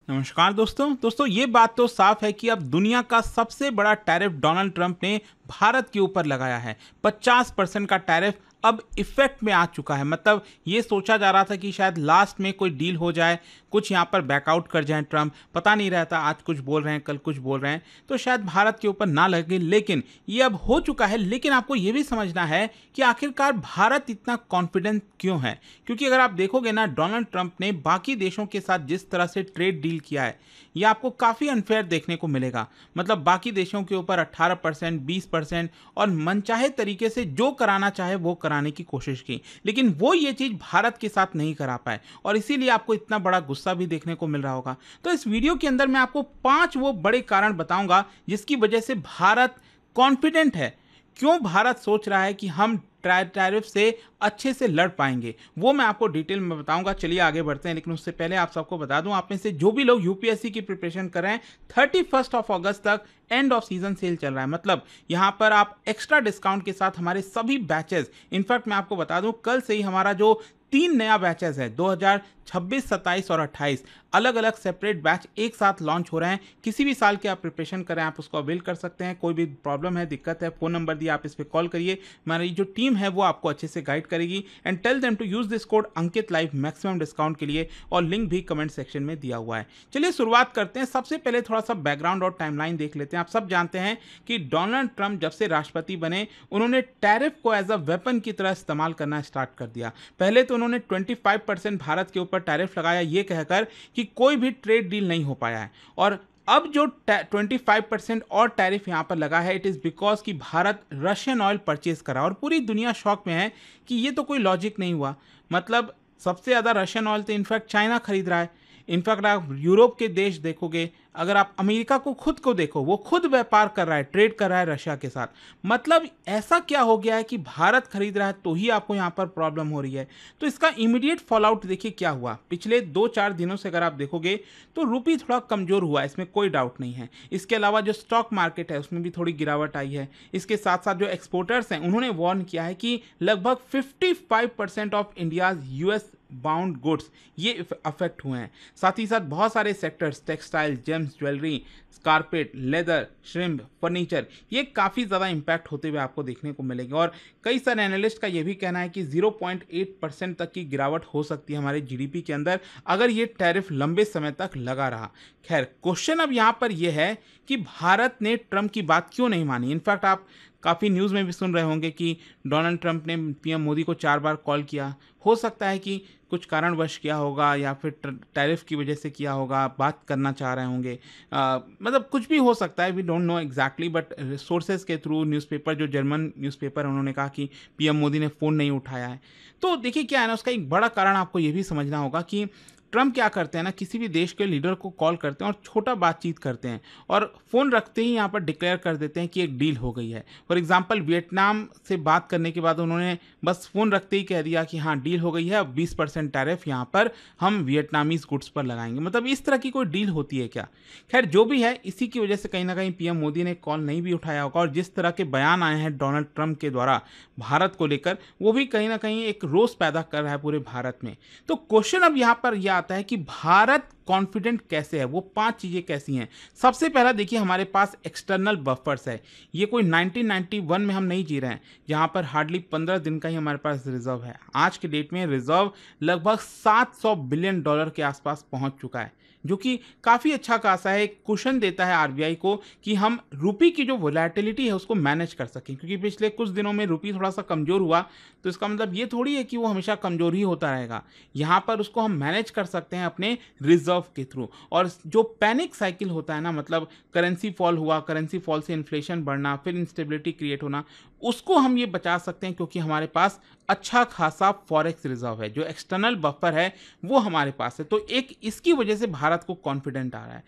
नमस्कार दोस्तों ये बात तो साफ है कि अब दुनिया का सबसे बड़ा टैरिफ डोनाल्ड ट्रंप ने भारत के ऊपर लगाया है। 50% का टैरिफ अब इफेक्ट में आ चुका है। मतलब ये सोचा जा रहा था कि शायद लास्ट में कोई डील हो जाए, कुछ यहाँ पर बैकआउट कर जाए ट्रंप, पता नहीं रहता, आज कुछ बोल रहे हैं कल कुछ बोल रहे हैं, तो शायद भारत के ऊपर ना लगे, लेकिन ये अब हो चुका है। लेकिन आपको ये भी समझना है कि आखिरकार भारत इतना कॉन्फिडेंट क्यों है, क्योंकि अगर आप देखोगे ना, डोनाल्ड ट्रंप ने बाकी देशों के साथ जिस तरह से ट्रेड डील किया है, ये आपको काफ़ी अनफेयर देखने को मिलेगा। मतलब बाकी देशों के ऊपर 18%, 20% और मनचाहे तरीके से जो कराना चाहे वो कराने की कोशिश की, लेकिन वो ये चीज़ भारत के साथ नहीं करा पाए, और इसीलिए आपको इतना बड़ा गुस्सा भी देखने को मिल रहा होगा। तो इस वीडियो के अंदर मैं आपको 5 वो बड़े कारण बताऊंगा जिसकी वजह से भारत कॉन्फिडेंट है। क्यों भारत सोच रहा है कि हम टैरिफ से अच्छे से लड़ पाएंगे, वो मैं आपको डिटेल में बताऊंगा। चलिए आगे बढ़ते हैं, लेकिन उससे पहले आप सबको बता दूं, आप में से जो भी लोग यूपीएससी की प्रिपरेशन कर रहे हैं, 31 अगस्त तक एंड ऑफ सीजन सेल चल रहा है। मतलब यहां पर आप एक्स्ट्रा डिस्काउंट के साथ हमारे सभी बैचेस, इनफैक्ट मैं आपको बता दूं, कल से ही हमारा जो 3 नया बैचेस है, 2026, 27 और 28 अलग अलग सेपरेट बैच एक साथ लॉन्च हो रहे हैं। किसी भी साल के आप प्रिपरेशन करें, आप उसको अवेल कर सकते हैं। कोई भी प्रॉब्लम है, दिक्कत है, फोन नंबर दिया, आप इस पर कॉल करिए, हमारी जो टीम है वो आपको अच्छे से गाइड करेगी। And tell them to use this code Ankit live maximum discount के लिए, और लिंक भी कमेंट सेक्शन में दिया हुआ है। चलिए शुरुआत करते हैं। सबसे पहले थोड़ा सा बैकग्राउंड और टाइमलाइन देख लेते हैं। आप सब जानते हैं कि डोनाल्ड ट्रंप जब से राष्ट्रपति बने, उन्होंने टैरिफ को एज अ वेपन की तरह इस्तेमाल करना स्टार्ट कर दिया। पहले तो उन्होंने 25% भारत के ऊपर टैरिफ लगाया, ये कहकर कि कोई भी ट्रेड डील नहीं हो पाया है, और अब जो 25% और टैरिफ यहां पर लगा है, इट इज बिकॉज कि भारत रशियन ऑयल परचेज करा, और पूरी दुनिया शॉक में है कि ये तो कोई लॉजिक नहीं हुआ। मतलब सबसे ज़्यादा रशियन ऑयल तो इनफैक्ट चाइना खरीद रहा है। इनफैक्ट आप यूरोप के देश देखोगे, अगर आप अमेरिका को खुद को देखो, वो खुद व्यापार कर रहा है, ट्रेड कर रहा है रशिया के साथ। मतलब ऐसा क्या हो गया है कि भारत खरीद रहा है तो ही आपको यहाँ पर प्रॉब्लम हो रही है। तो इसका इमीडिएट फॉल आउट देखिए क्या हुआ। पिछले 2-4 दिनों से अगर आप देखोगे तो रुपी थोड़ा कमजोर हुआ है, इसमें कोई डाउट नहीं है। इसके अलावा जो स्टॉक मार्केट है उसमें भी थोड़ी गिरावट आई है। इसके साथ साथ जो एक्सपोर्टर्स हैं उन्होंने वार्न किया है कि लगभग 55% of India's US bound goods ये अफेक्ट हुए हैं। साथ ही साथ बहुत सारे sectors, textile, James, jewellery, carpet, leather, shrimp, furniture, ये काफ़ी ज़्यादा इंपैक्ट होते हुए आपको देखने को मिलेंगे। और कई सारे एनालिस्ट का ये भी कहना है कि 0.8% तक की गिरावट हो सकती है हमारे जीडीपी के अंदर, अगर ये टैरिफ लंबे समय तक लगा रहा। खैर, क्वेश्चन अब यहाँ पर यह है कि भारत ने ट्रंप की बात क्यों नहीं मानी। इनफैक्ट आप काफ़ी न्यूज़ में भी सुन रहे होंगे कि डोनाल्ड ट्रंप ने पीएम मोदी को 4 बार कॉल किया। हो सकता है कि कुछ कारणवश किया होगा, या फिर टैरिफ की वजह से किया होगा, बात करना चाह रहे होंगे। मतलब कुछ भी हो सकता है, we don't know exactly, but sources के थ्रू न्यूज़पेपर, जो जर्मन न्यूज़पेपर, उन्होंने कहा कि पीएम मोदी ने फ़ोन नहीं उठाया है। तो देखिए क्या है ना, उसका एक बड़ा कारण आपको ये भी समझना होगा कि ट्रंप क्या करते हैं ना, किसी भी देश के लीडर को कॉल करते हैं और छोटा बातचीत करते हैं, और फ़ोन रखते ही यहाँ पर डिक्लेयर कर देते हैं कि एक डील हो गई है। फॉर एग्जांपल, वियतनाम से बात करने के बाद उन्होंने बस फ़ोन रखते ही कह दिया कि हाँ डील हो गई है, अब 20% टैरिफ यहाँ पर हम वियतनामीज गुड्स पर लगाएंगे। मतलब इस तरह की कोई डील होती है क्या? खैर जो भी है, इसी की वजह से कहीं ना कहीं पीएम मोदी ने कॉल नहीं भी उठाया होगा, और जिस तरह के बयान आए हैं डोनाल्ड ट्रंप के द्वारा भारत को लेकर, वो भी कहीं ना कहीं एक रोष पैदा कर रहा है पूरे भारत में। तो क्वेश्चन अब यहाँ पर यह आता है कि भारत कॉन्फिडेंट कैसे है, वो 5 चीजें कैसी हैं। सबसे पहला देखिए, हमारे पास एक्सटर्नल बफर्स है। ये कोई 1991 में हम नहीं जी रहे हैं, जहां पर हार्डली 15 दिन का ही हमारे पास रिजर्व है। आज के डेट में रिजर्व लगभग $700 बिलियन के आसपास पहुंच चुका है, जो कि काफ़ी अच्छा खासा है, एक कुशन देता है आरबीआई को कि हम रुपी की जो वोलेटिलिटी है उसको मैनेज कर सकें। क्योंकि पिछले कुछ दिनों में रुपी थोड़ा सा कमज़ोर हुआ, तो इसका मतलब ये थोड़ी है कि वो हमेशा कमज़ोर ही होता रहेगा। यहाँ पर उसको हम मैनेज कर सकते हैं अपने रिजर्व के थ्रू। और जो पैनिक साइकिल होता है ना, मतलब करेंसी फॉल हुआ, करेंसी फॉल से इन्फ्लेशन बढ़ना, फिर इंस्टेबिलिटी क्रिएट होना, उसको हम ये बचा सकते हैं, क्योंकि हमारे पास अच्छा खासा फॉरेक्स रिजर्व है, जो एक्सटर्नल बफर है वो हमारे पास है। तो एक इसकी वजह से भारत को कॉन्फिडेंट आ रहा है।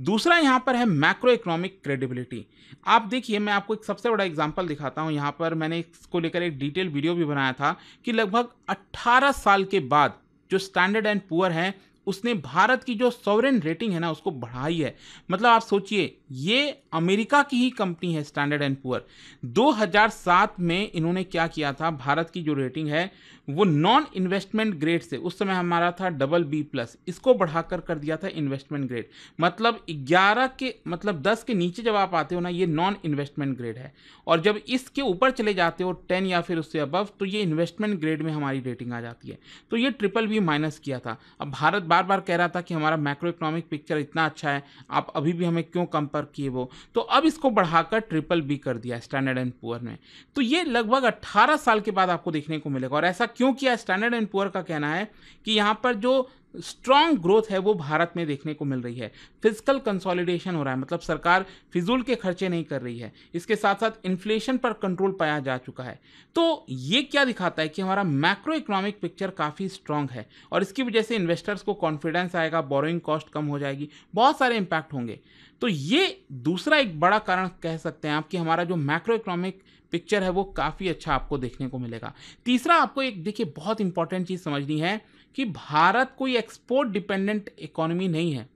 दूसरा यहाँ पर है मैक्रो इकोनॉमिक क्रेडिबिलिटी। आप देखिए, मैं आपको एक सबसे बड़ा एग्जांपल दिखाता हूँ। यहाँ पर मैंने इसको लेकर एक डिटेल वीडियो भी बनाया था कि लगभग 18 साल के बाद जो स्टैंडर्ड एंड पुअर है, उसने भारत की जो सॉवरेन रेटिंग है ना उसको बढ़ाई है। मतलब आप सोचिए, ये अमेरिका की ही कंपनी है स्टैंडर्ड एंड पुअर। 2007 में इन्होंने क्या किया था, भारत की जो रेटिंग है वो नॉन इन्वेस्टमेंट ग्रेड से, उस समय हमारा था BB+, इसको बढ़ाकर कर दिया था इन्वेस्टमेंट ग्रेड। मतलब 11 के मतलब 10 के नीचे जब आप आते हो ना, ये नॉन इन्वेस्टमेंट ग्रेड है, और जब इसके ऊपर चले जाते हो 10 या फिर उससे अबव, तो ये इन्वेस्टमेंट ग्रेड में हमारी रेटिंग आ जाती है। तो ये BBB- किया था। अब भारत बार बार कह रहा था कि हमारा मैक्रो इकोनॉमिक पिक्चर इतना अच्छा है, आप अभी भी हमें क्यों कंपेयर किए वो, तो अब इसको बढ़ाकर BBB कर दिया स्टैंडर्ड एंड पुअर ने। तो ये लगभग 18 साल के बाद आपको देखने को मिलेगा। और ऐसा क्यों किया? स्टैंडर्ड एंड पुअर का कहना है कि यहाँ पर जो स्ट्रांग ग्रोथ है वो भारत में देखने को मिल रही है, फिजिकल कंसोलिडेशन हो रहा है, मतलब सरकार फिजूल के खर्चे नहीं कर रही है, इसके साथ साथ इन्फ्लेशन पर कंट्रोल पाया जा चुका है। तो ये क्या दिखाता है कि हमारा मैक्रो इकोनॉमिक पिक्चर काफ़ी स्ट्रांग है, और इसकी वजह से इन्वेस्टर्स को कॉन्फिडेंस आएगा, बोरोइंग कॉस्ट कम हो जाएगी, बहुत सारे इंपैक्ट होंगे। तो ये दूसरा एक बड़ा कारण कह सकते हैं आप कि हमारा जो मैक्रो इकोनॉमिक पिक्चर है वो काफ़ी अच्छा आपको देखने को मिलेगा। तीसरा, आपको एक देखिए बहुत इंपॉर्टेंट चीज़ समझनी है कि भारत कोई एक्सपोर्ट डिपेंडेंट इकोनॉमी नहीं है।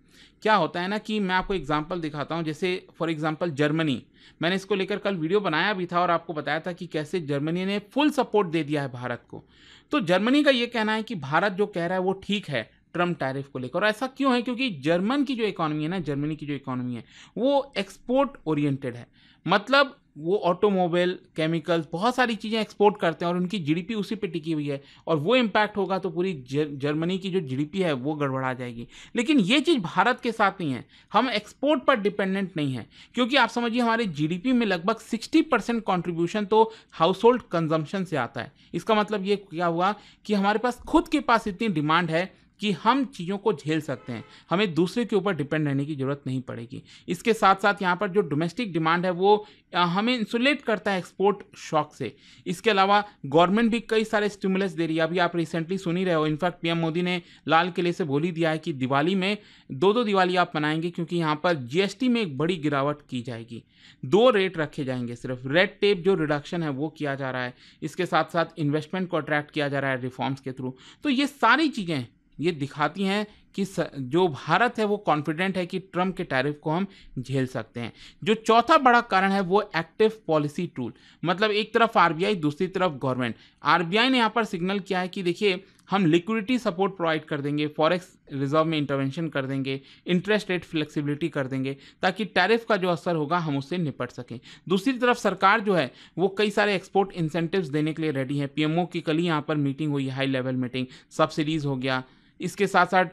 क्या होता है ना कि मैं आपको एग्जांपल दिखाता हूं, जैसे फॉर एग्जांपल जर्मनी, मैंने इसको लेकर कल वीडियो बनाया भी था और आपको बताया था कि कैसे जर्मनी ने फुल सपोर्ट दे दिया है भारत को। तो जर्मनी का ये कहना है कि भारत जो कह रहा है वो ठीक है ट्रम्प टैरिफ को लेकर। और ऐसा क्यों है? क्योंकि जर्मन की जो इकोनॉमी है ना, जर्मनी की जो इकोनॉमी है वो एक्सपोर्ट ओरिएंटेड है। मतलब वो ऑटोमोबाइल, केमिकल्स, बहुत सारी चीज़ें एक्सपोर्ट करते हैं और उनकी जीडीपी उसी पे टिकी हुई है, और वो इम्पैक्ट होगा तो पूरी जर्मनी की जो जीडीपी है वो गड़बड़ा जाएगी। लेकिन ये चीज़ भारत के साथ नहीं है, हम एक्सपोर्ट पर डिपेंडेंट नहीं है, क्योंकि आप समझिए हमारे जीडीपी में लगभग 60% कॉन्ट्रीब्यूशन तो हाउस होल्ड कंजम्पशन से आता है। इसका मतलब ये क्या हुआ कि हमारे पास खुद के पास इतनी डिमांड है कि हम चीज़ों को झेल सकते हैं, हमें दूसरे के ऊपर डिपेंड रहने की ज़रूरत नहीं पड़ेगी। इसके साथ साथ यहाँ पर जो डोमेस्टिक डिमांड है वो हमें इंसुलेट करता है एक्सपोर्ट शॉक से। इसके अलावा गवर्नमेंट भी कई सारे स्टिमुलस दे रही है। अभी आप रिसेंटली सुन ही रहे हो, इनफैक्ट पीएम मोदी ने लाल किले से बोल ही दिया है कि दिवाली में 2-2 दिवाली आप मनाएंगे, क्योंकि यहाँ पर जीएसटी में एक बड़ी गिरावट की जाएगी, 2 रेट रखे जाएंगे, सिर्फ रेड टेप जो रिडक्शन है वो किया जा रहा है, इसके साथ साथ इन्वेस्टमेंट को अट्रैक्ट किया जा रहा है रिफॉर्म्स के थ्रू। तो ये सारी चीज़ें ये दिखाती हैं कि जो भारत है वो कॉन्फिडेंट है कि ट्रम्प के टैरिफ को हम झेल सकते हैं। जो चौथा बड़ा कारण है वो एक्टिव पॉलिसी टूल, मतलब एक तरफ आरबीआई, दूसरी तरफ गवर्नमेंट। आरबीआई ने यहाँ पर सिग्नल किया है कि देखिए हम लिक्विडिटी सपोर्ट प्रोवाइड कर देंगे, फॉरेक्स रिजर्व में इंटरवेंशन कर देंगे, इंटरेस्ट रेट फ्लेक्सिबिलिटी कर देंगे, ताकि टैरिफ का जो असर होगा हम उससे निपट सकें। दूसरी तरफ सरकार जो है वो कई सारे एक्सपोर्ट इंसेंटिव्स देने के लिए रेडी है। पीएमओ की कल ही यहाँ पर मीटिंग हुई, हाई लेवल मीटिंग, सब्सिडीज हो गया, इसके साथ साथ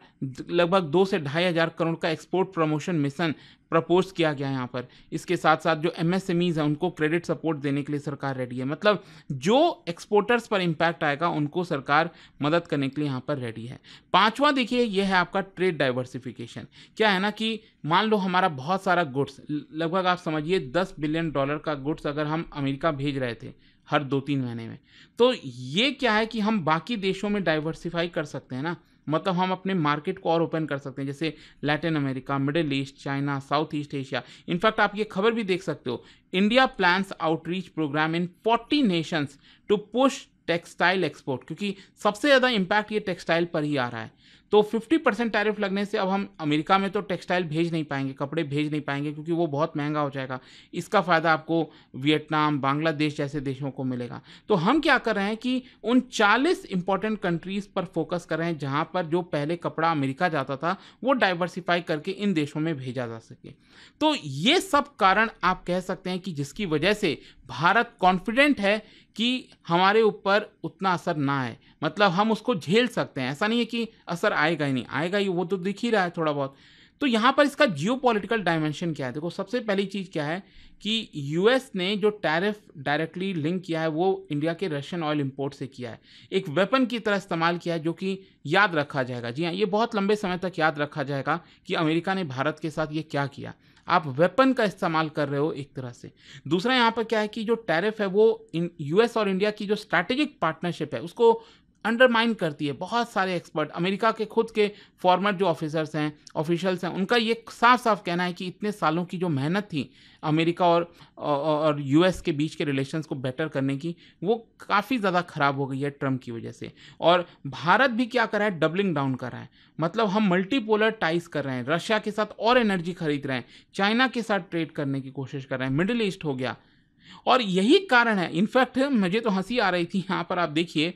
लगभग 2 से 2.5 हज़ार करोड़ का एक्सपोर्ट प्रमोशन मिशन प्रपोज किया गया है यहाँ पर। इसके साथ साथ जो एमएसएमईज हैं उनको क्रेडिट सपोर्ट देने के लिए सरकार रेडी है। मतलब जो एक्सपोर्टर्स पर इम्पैक्ट आएगा उनको सरकार मदद करने के लिए यहाँ पर रेडी है। पांचवा देखिए ये है आपका ट्रेड डाइवर्सिफिकेशन। क्या है ना कि मान लो हमारा बहुत सारा गुड्स, लगभग आप समझिए $10 बिलियन का गुड्स अगर हम अमेरिका भेज रहे थे हर 2-3 महीने में, तो ये क्या है कि हम बाकी देशों में डाइवर्सिफाई कर सकते हैं ना, मतलब हम अपने मार्केट को और ओपन कर सकते हैं, जैसे Latin America, Middle East, China, South East Asia. In fact आप ये खबर भी देख सकते हो, India plans outreach program in 40 nations to push textile export, क्योंकि सबसे ज़्यादा इम्पैक्ट ये टेक्सटाइल पर ही आ रहा है। तो 50% टैरिफ लगने से अब हम अमेरिका में तो टेक्सटाइल भेज नहीं पाएंगे, कपड़े भेज नहीं पाएंगे, क्योंकि वो बहुत महंगा हो जाएगा। इसका फ़ायदा आपको वियतनाम, बांग्लादेश जैसे देशों को मिलेगा। तो हम क्या कर रहे हैं कि उन 40 इंपॉर्टेंट कंट्रीज़ पर फोकस कर रहे हैं जहाँ पर जो पहले कपड़ा अमेरिका जाता था वो डाइवर्सिफाई करके इन देशों में भेजा जा सके। तो ये सब कारण आप कह सकते हैं कि जिसकी वजह से भारत कॉन्फिडेंट है कि हमारे ऊपर उतना असर ना आए, मतलब हम उसको झेल सकते हैं। ऐसा नहीं है कि असर आएगा ही नहीं, आएगा ही, वो तो दिख ही रहा है थोड़ा बहुत। तो यहाँ पर इसका जियोपॉलिटिकल डायमेंशन क्या है? देखो सबसे पहली चीज़ क्या है कि यूएस ने जो टैरिफ डायरेक्टली लिंक किया है वो इंडिया के रशियन ऑयल इंपोर्ट से किया है, एक वेपन की तरह इस्तेमाल किया है, जो कि याद रखा जाएगा। जी हाँ, ये बहुत लंबे समय तक याद रखा जाएगा कि अमेरिका ने भारत के साथ ये क्या किया। आप वेपन का इस्तेमाल कर रहे हो एक तरह से। दूसरा यहाँ पर क्या है कि जो टैरिफ है वो यूएस और इंडिया की जो स्ट्रैटेजिक पार्टनरशिप है उसको अंडरमाइन करती है। बहुत सारे एक्सपर्ट, अमेरिका के खुद के फॉर्मर जो ऑफिसर्स हैं, ऑफिशियल्स हैं, उनका ये साफ साफ कहना है कि इतने सालों की जो मेहनत थी अमेरिका और यूएस के बीच के रिलेशंस को बेटर करने की, वो काफ़ी ज़्यादा ख़राब हो गई है ट्रम्प की वजह से। और भारत भी क्या कर रहा है? डबलिंग डाउन कर रहा है। मतलब हम मल्टीपोलर टाइज कर रहे हैं, रशिया के साथ और एनर्जी खरीद रहे हैं, चाइना के साथ ट्रेड करने की कोशिश कर रहे हैं, मिडिल ईस्ट हो गया। और यही कारण है, इनफैक्ट मुझे तो हंसी आ रही थी यहाँ पर, आप देखिए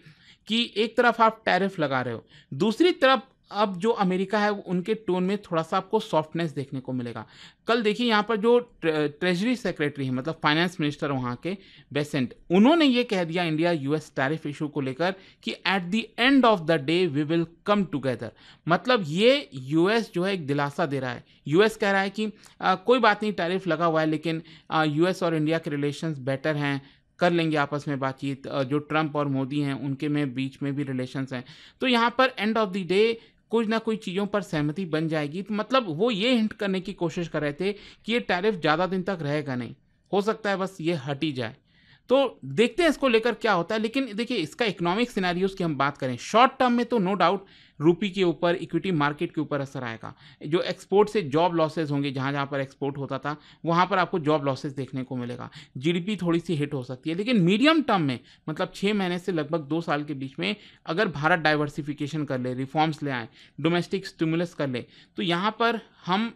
कि एक तरफ आप टैरिफ लगा रहे हो, दूसरी तरफ अब जो अमेरिका है उनके टोन में थोड़ा सा आपको सॉफ्टनेस देखने को मिलेगा। कल देखिए यहाँ पर जो ट्रेजरी सेक्रेटरी है, मतलब फाइनेंस मिनिस्टर वहाँ के बेसेंट, उन्होंने ये कह दिया इंडिया यूएस टैरिफ इशू को लेकर कि at the end of the day we will come together. मतलब ये यूएस जो है एक दिलासा दे रहा है। यूएस कह रहा है कि कोई बात नहीं, टैरिफ लगा हुआ है, लेकिन यूएस और इंडिया के रिलेशंस बेटर हैं, कर लेंगे आपस में बातचीत। जो ट्रंप और मोदी हैं उनके में बीच में भी रिलेशंस हैं, तो यहाँ पर एंड ऑफ द डे कुछ ना कुछ चीज़ों पर सहमति बन जाएगी। तो मतलब वो ये हिंट करने की कोशिश कर रहे थे कि ये टैरिफ ज़्यादा दिन तक रहेगा नहीं, हो सकता है बस ये हट ही जाए। तो देखते हैं इसको लेकर क्या होता है। लेकिन देखिए इसका इकोनॉमिक सिनेरियोज की हम बात करें, शॉर्ट टर्म में तो नो डाउट रूपी के ऊपर, इक्विटी मार्केट के ऊपर असर आएगा। जो एक्सपोर्ट से जॉब लॉसेज होंगे, जहाँ जहाँ पर एक्सपोर्ट होता था वहाँ पर आपको जॉब लॉसेज देखने को मिलेगा, जीडीपी थोड़ी सी हिट हो सकती है। लेकिन मीडियम टर्म में, मतलब 6 महीने से लगभग 2 साल के बीच में अगर भारत डाइवर्सिफिकेशन कर ले, रिफॉर्म्स ले आए, डोमेस्टिक स्टिमुलस कर ले, तो यहाँ पर हम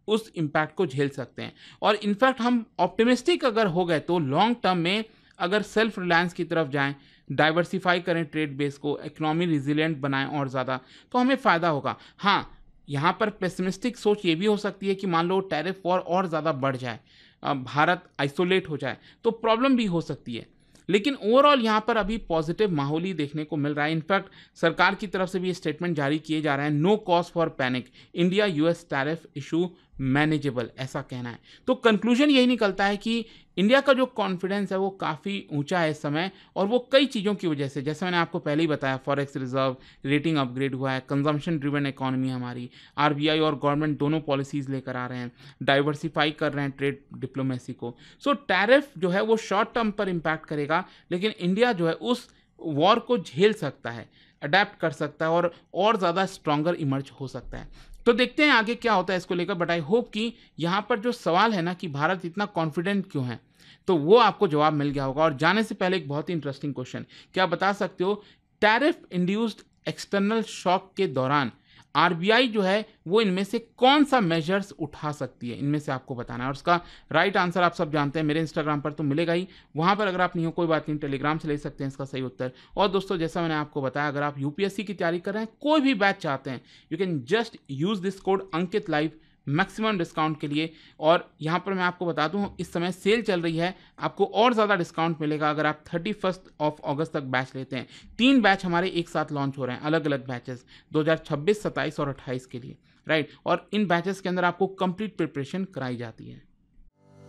उस इम्पैक्ट को झेल सकते हैं। और इनफैक्ट हम ऑप्टिमिस्टिक अगर हो गए तो लॉन्ग टर्म में अगर सेल्फ रिलायंस की तरफ जाएं, डाइवर्सिफाई करें ट्रेड बेस को, इकोनॉमी रिजिलियंट बनाएं और ज़्यादा, तो हमें फ़ायदा होगा। हाँ, यहाँ पर पेसिमिस्टिक सोच ये भी हो सकती है कि मान लो टैरिफ वॉर और ज़्यादा बढ़ जाए, भारत आइसोलेट हो जाए, तो प्रॉब्लम भी हो सकती है। लेकिन ओवरऑल यहाँ पर अभी पॉजिटिव माहौल ही देखने को मिल रहा है। इनफैक्ट सरकार की तरफ से भी स्टेटमेंट जारी किए जा रहे हैं, no cause for panic, India US tariff issue manageable, ऐसा कहना है। तो कंक्लूजन यही निकलता है कि इंडिया का जो कॉन्फिडेंस है वो काफ़ी ऊंचा है इस समय, और वो कई चीज़ों की वजह से, जैसे मैंने आपको पहले ही बताया, फॉरेक्स रिजर्व रेटिंग अपग्रेड हुआ है, कंजम्पशन ड्रिवन इकोनॉमी हमारी, आरबीआई और गवर्नमेंट दोनों पॉलिसीज़ लेकर आ रहे हैं, डाइवर्सिफाई कर रहे हैं ट्रेड डिप्लोमेसी को। सो टैरिफ जो है वो शॉर्ट टर्म पर इम्पैक्ट करेगा, लेकिन इंडिया जो है उस वॉर को झेल सकता है, अडेप्ट कर सकता है और ज़्यादा स्ट्रॉन्गर इमर्ज हो सकता है। तो देखते हैं आगे क्या होता है इसको लेकर। बट आई होप कि यहाँ पर जो सवाल है ना कि भारत इतना कॉन्फिडेंट क्यों है, तो वो आपको जवाब मिल गया होगा। और जाने से पहले एक बहुत ही इंटरेस्टिंग क्वेश्चन, क्या आप बता सकते हो टैरिफ इंड्यूस्ड एक्सटर्नल शॉक के दौरान आरबीआई जो है वो इनमें से कौन सा मेजर्स उठा सकती है, इनमें से आपको बताना है। और उसका राइट आंसर आप सब जानते हैं, मेरे इंस्टाग्राम पर तो मिलेगा ही, वहाँ पर अगर आप नहीं हो कोई बात नहीं, टेलीग्राम से ले सकते हैं इसका सही उत्तर। और दोस्तों जैसा मैंने आपको बताया, अगर आप यूपीएससी की तैयारी कर रहे हैं, कोई भी बैच चाहते हैं, you can just use this code Ankit live maximum discount के लिए। और यहाँ पर मैं आपको बता दूँ, इस समय सेल चल रही है, आपको और ज़्यादा डिस्काउंट मिलेगा अगर आप 31 अगस्त तक बैच लेते हैं। 3 बैच हमारे एक साथ लॉन्च हो रहे हैं, अलग अलग बैचेस 2026, 27 और 28 के लिए, राइट। और इन बैचेस के अंदर आपको कंप्लीट प्रिपरेशन कराई जाती है।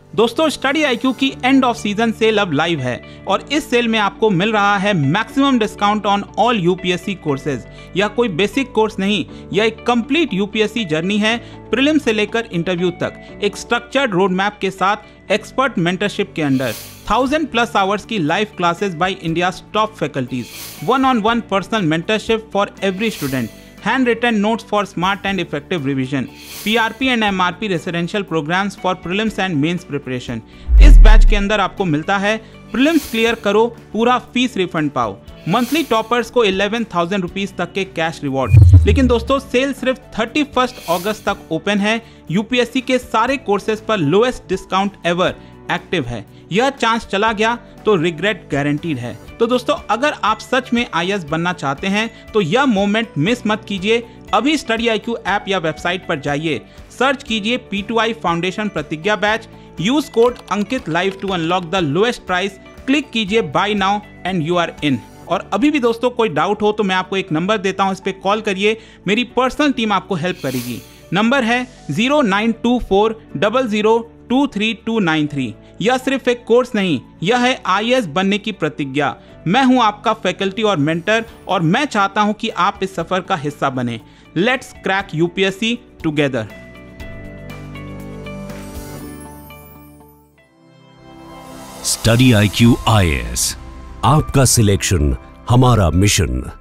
दोस्तों स्टडी IQ की एंड ऑफ सीजन सेल अब लाइव है, और इस सेल में आपको मिल रहा है maximum discount on all UPSC courses. यह कोई बेसिक कोर्स नहीं, यह एक कंप्लीट यूपीएससी जर्नी है, प्रीलिम से लेकर इंटरव्यू तक, एक स्ट्रक्चर्ड रोड मैप के साथ, एक्सपर्ट मेंटरशिप के अंडर, 1000+ आवर्स की live classes bye India's top faculties, 1-on-1 personal mentorship for every student, handwritten notes for smart and effective revision, PRP and MRP residential programs for prelims and mains preparation। इस batch के अंदर आपको मिलता है prelims clear करो, पूरा fees refund पाओ, monthly toppers को 11,000 रुपीज तक के कैश रिवॉर्ड। लेकिन दोस्तों सेल सिर्फ 31 अगस्त तक ओपन है, यूपीएससी के सारे कोर्सेज पर लोएस्ट डिस्काउंट एवर एक्टिव है। यह चांस चला गया तो रिग्रेट गारंटीड है। तो दोस्तों अगर आप सच में IAS बनना चाहते हैं तो यह मोमेंट मिस मत कीजिए। अभी स्टडी IQ ऐप या वेबसाइट पर जाइए, सर्च कीजिए P2I foundation Pratigya batch, use code Ankit live to unlock the lowest price, click कीजिए buy now and you are in. और अभी भी दोस्तों कोई डाउट हो तो मैं आपको एक नंबर देता हूं, इस पे कॉल करिए, मेरी पर्सनल टीम आपको हेल्प करेगी। नंबर है 092400232293। यह सिर्फ एक कोर्स नहीं, यह है IAS बनने की प्रतिज्ञा। मैं हूं आपका फैकल्टी और मेंटर, और मैं चाहता हूं कि आप इस सफर का हिस्सा बने। Let's crack UPSC together. Study IQ IAS, आपका सिलेक्शन हमारा मिशन।